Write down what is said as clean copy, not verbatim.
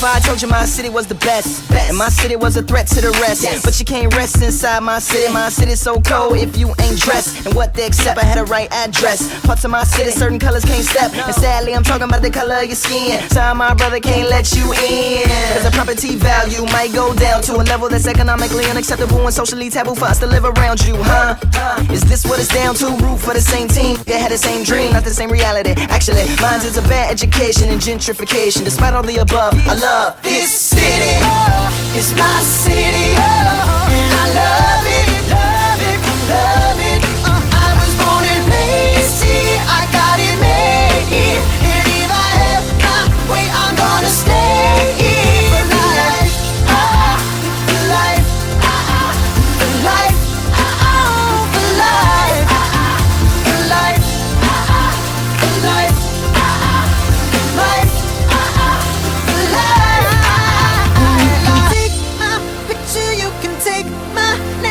If I told you my city was the best, and my city was a threat to the rest, but you can't rest inside my city. My city's so cold if you ain't dressed. And what they accept, I had a right address. Parts of my city, certain colors can't step. And sadly, I'm talking about the color of your skin. Sorry, my brother can't let you in. Cause the property value might go down to a level that's economically unacceptable and socially taboo for us to live around you, huh? Is this what it's down to? Root for the same team. They had the same dream, not the same reality. Actually, mine is a bad education and gentrification. Despite all the above, I love this city. It's my city. And I love it, love it, love it. I was born and raised here. I got it made here. And if I have my way, I'm gonna stay here for life. For life. For life. For life. For life. For life. Life. For life. Take my picture, you can take my name.